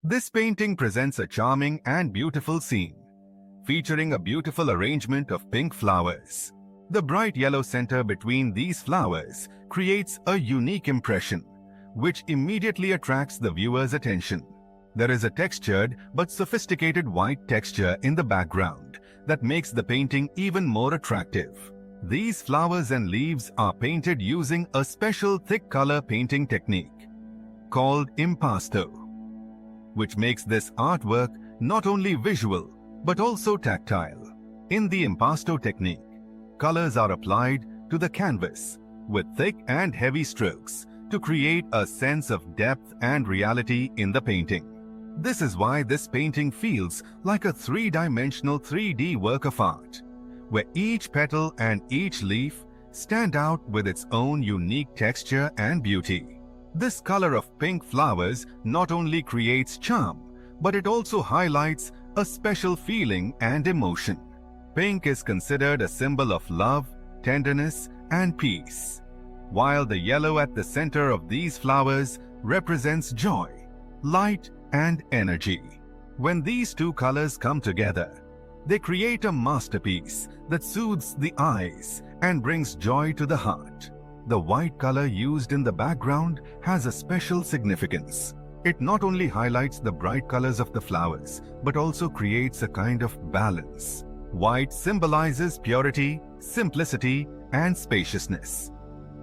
This painting presents a charming and beautiful scene, featuring a beautiful arrangement of pink flowers. The bright yellow center between these flowers creates a unique impression, which immediately attracts the viewer's attention. There is a textured but sophisticated white texture in the background that makes the painting even more attractive. These flowers and leaves are painted using a special thick color painting technique called impasto, which makes this artwork not only visual but also tactile. In the impasto technique, colors are applied to the canvas with thick and heavy strokes to create a sense of depth and reality in the painting. This is why this painting feels like a three-dimensional 3D work of art, where each petal and each leaf stand out with its own unique texture and beauty. This color of pink flowers not only creates charm, but it also highlights a special feeling and emotion. Pink is considered a symbol of love, tenderness, and peace, while the yellow at the center of these flowers represents joy, light, and energy. When these two colors come together, they create a masterpiece that soothes the eyes and brings joy to the heart. The white color used in the background has a special significance. It not only highlights the bright colors of the flowers, but also creates a kind of balance. White symbolizes purity, simplicity, and spaciousness.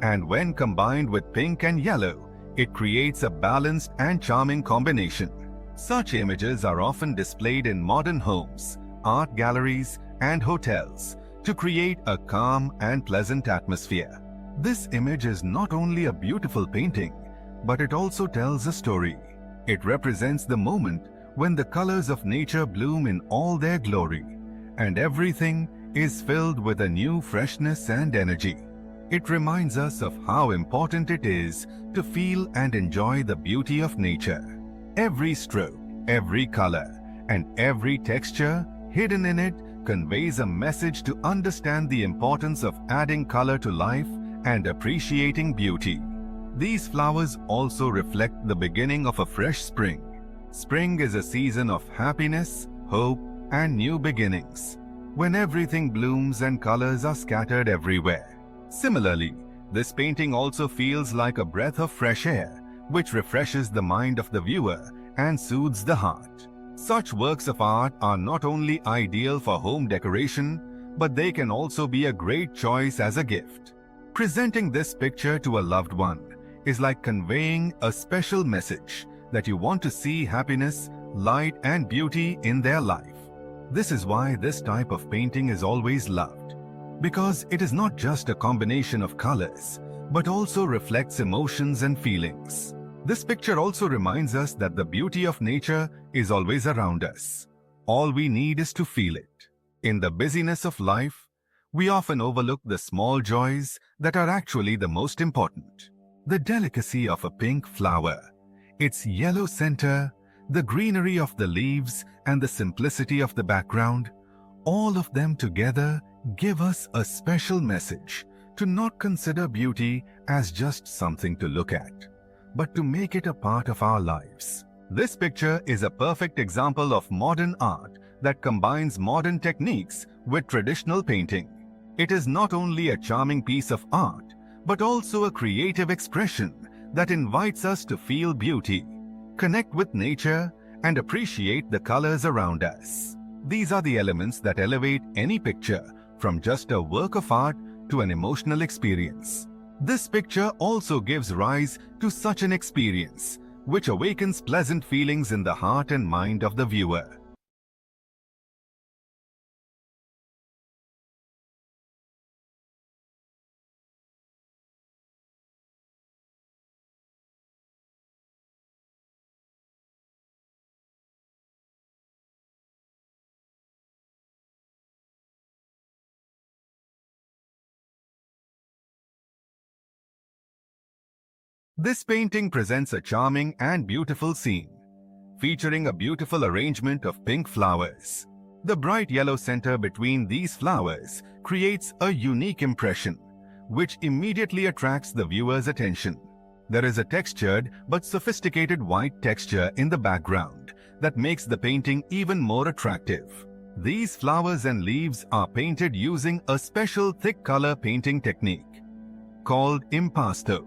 And when combined with pink and yellow, it creates a balanced and charming combination. Such images are often displayed in modern homes, art galleries, and hotels to create a calm and pleasant atmosphere. This image is not only a beautiful painting, but it also tells a story. It represents the moment when the colors of nature bloom in all their glory, and everything is filled with a new freshness and energy. It reminds us of how important it is to feel and enjoy the beauty of nature. Every stroke, every color, and every texture hidden in it conveys a message to understand the importance of adding color to life and appreciating beauty. These flowers also reflect the beginning of a fresh spring. Spring is a season of happiness, hope, and new beginnings, when everything blooms and colors are scattered everywhere. Similarly, this painting also feels like a breath of fresh air, which refreshes the mind of the viewer and soothes the heart. Such works of art are not only ideal for home decoration, but they can also be a great choice as a gift. Presenting this picture to a loved one is like conveying a special message that you want to see happiness, light, and beauty in their life. This is why this type of painting is always loved, because it is not just a combination of colors, but also reflects emotions and feelings. This picture also reminds us that the beauty of nature is always around us. All we need is to feel it. In the busyness of life, we often overlook the small joys that are actually the most important. The delicacy of a pink flower, its yellow center, the greenery of the leaves, and the simplicity of the background, all of them together give us a special message to not consider beauty as just something to look at, but to make it a part of our lives. This picture is a perfect example of modern art that combines modern techniques with traditional painting. It is not only a charming piece of art, but also a creative expression that invites us to feel beauty, connect with nature, and appreciate the colors around us. These are the elements that elevate any picture from just a work of art to an emotional experience. This picture also gives rise to such an experience, which awakens pleasant feelings in the heart and mind of the viewer. This painting presents a charming and beautiful scene, featuring a beautiful arrangement of pink flowers. The bright yellow center between these flowers creates a unique impression, which immediately attracts the viewer's attention. There is a textured but sophisticated white texture in the background that makes the painting even more attractive. These flowers and leaves are painted using a special thick color painting technique called impasto,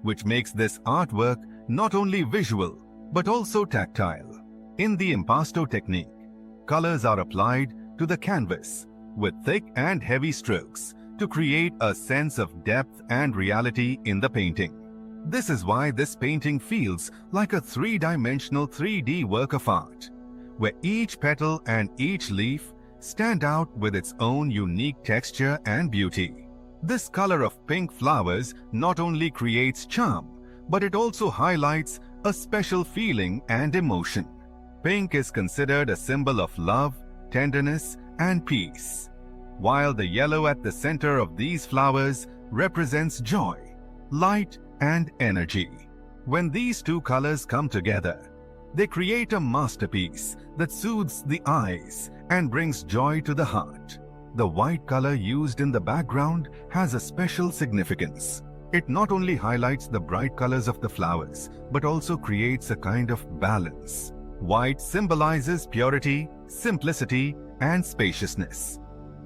which makes this artwork not only visual but also tactile. In the impasto technique, colors are applied to the canvas with thick and heavy strokes to create a sense of depth and reality in the painting. This is why this painting feels like a three-dimensional 3D work of art, where each petal and each leaf stand out with its own unique texture and beauty. This color of pink flowers not only creates charm, but it also highlights a special feeling and emotion. Pink is considered a symbol of love, tenderness, and peace, while the yellow at the center of these flowers represents joy, light, and energy. When these two colors come together, they create a masterpiece that soothes the eyes and brings joy to the heart. The white color used in the background has a special significance. It not only highlights the bright colors of the flowers, but also creates a kind of balance. White symbolizes purity, simplicity, and spaciousness.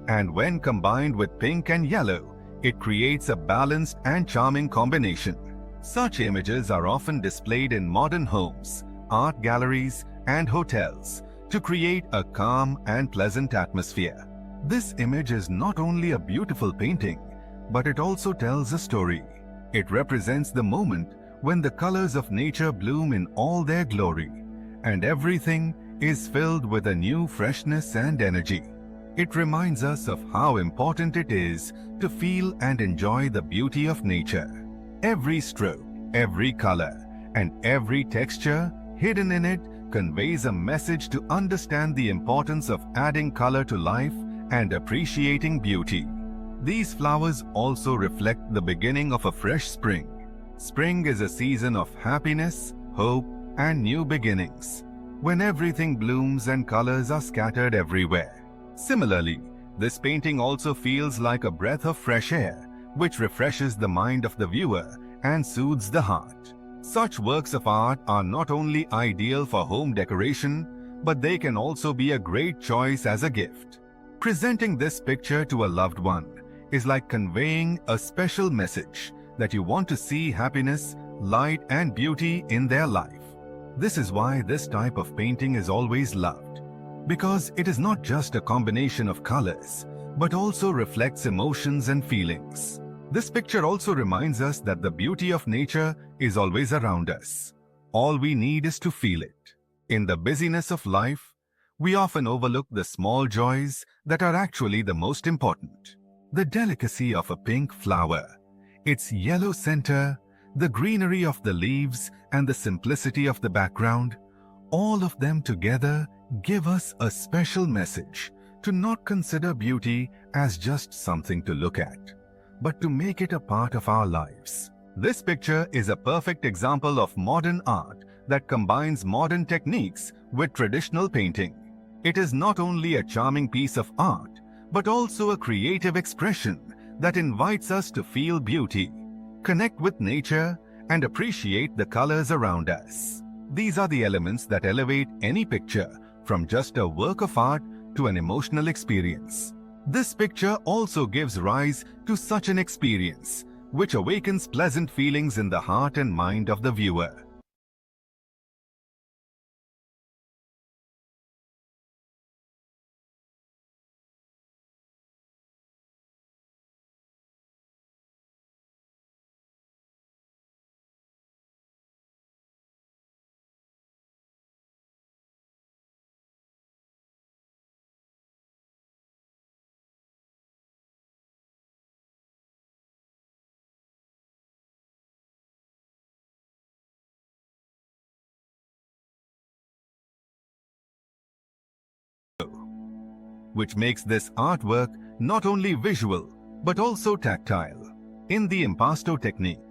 And when combined with pink and yellow, it creates a balanced and charming combination. Such images are often displayed in modern homes, art galleries, and hotels to create a calm and pleasant atmosphere. This image is not only a beautiful painting, but it also tells a story. It represents the moment when the colors of nature bloom in all their glory, and everything is filled with a new freshness and energy. It reminds us of how important it is to feel and enjoy the beauty of nature. Every stroke, every color, and every texture hidden in it conveys a message to understand the importance of adding color to life and appreciating beauty. These flowers also reflect the beginning of a fresh spring. Spring is a season of happiness, hope, and new beginnings, when everything blooms and colors are scattered everywhere. Similarly, this painting also feels like a breath of fresh air, which refreshes the mind of the viewer and soothes the heart. Such works of art are not only ideal for home decoration, but they can also be a great choice as a gift. Presenting this picture to a loved one is like conveying a special message that you want to see happiness, light, and beauty in their life. This is why this type of painting is always loved, because it is not just a combination of colors, but also reflects emotions and feelings. This picture also reminds us that the beauty of nature is always around us. All we need is to feel it. In the busyness of life, we often overlook the small joys that are actually the most important. The delicacy of a pink flower, its yellow center, the greenery of the leaves, and the simplicity of the background, all of them together give us a special message to not consider beauty as just something to look at, but to make it a part of our lives. This picture is a perfect example of modern art that combines modern techniques with traditional painting. It is not only a charming piece of art, but also a creative expression that invites us to feel beauty, connect with nature, and appreciate the colors around us. These are the elements that elevate any picture from just a work of art to an emotional experience. This picture also gives rise to such an experience, which awakens pleasant feelings in the heart and mind of the viewer. Which makes this artwork not only visual, but also tactile. In the impasto technique,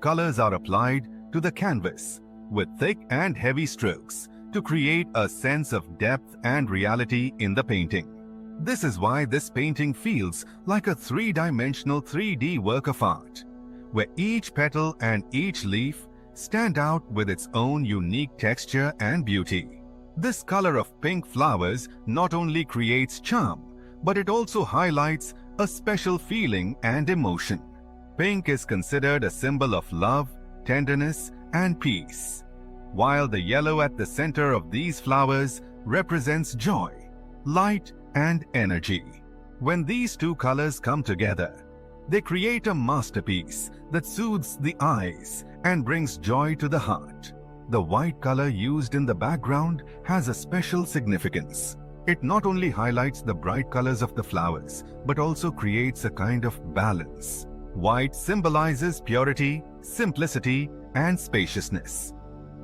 colors are applied to the canvas with thick and heavy strokes to create a sense of depth and reality in the painting. This is why this painting feels like a three-dimensional 3D work of art, where each petal and each leaf stand out with its own unique texture and beauty. This color of pink flowers not only creates charm, but it also highlights a special feeling and emotion. Pink is considered a symbol of love, tenderness, and peace, while the yellow at the center of these flowers represents joy, light, and energy. When these two colors come together, they create a masterpiece that soothes the eyes and brings joy to the heart. The white color used in the background has a special significance. It not only highlights the bright colors of the flowers, but also creates a kind of balance. White symbolizes purity, simplicity, and spaciousness.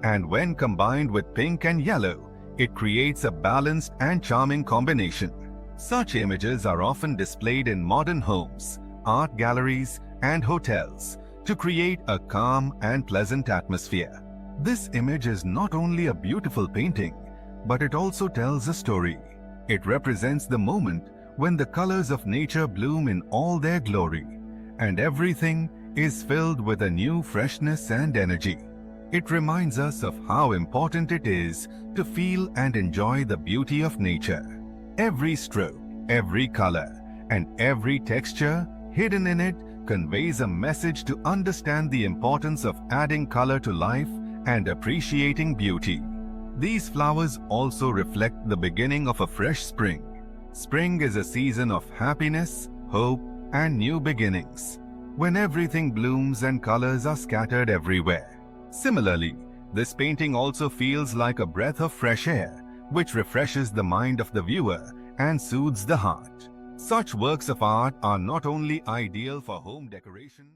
And when combined with pink and yellow, it creates a balanced and charming combination. Such images are often displayed in modern homes, art galleries, and hotels to create a calm and pleasant atmosphere. This image is not only a beautiful painting, but it also tells a story. It represents the moment when the colors of nature bloom in all their glory, and everything is filled with a new freshness and energy. It reminds us of how important it is to feel and enjoy the beauty of nature. Every stroke, every color, and every texture hidden in it conveys a message to understand the importance of adding color to life and appreciating beauty. These flowers also reflect the beginning of a fresh spring. Spring is a season of happiness, hope, and new beginnings, when everything blooms and colors are scattered everywhere. Similarly, this painting also feels like a breath of fresh air, which refreshes the mind of the viewer and soothes the heart. Such works of art are not only ideal for home decoration,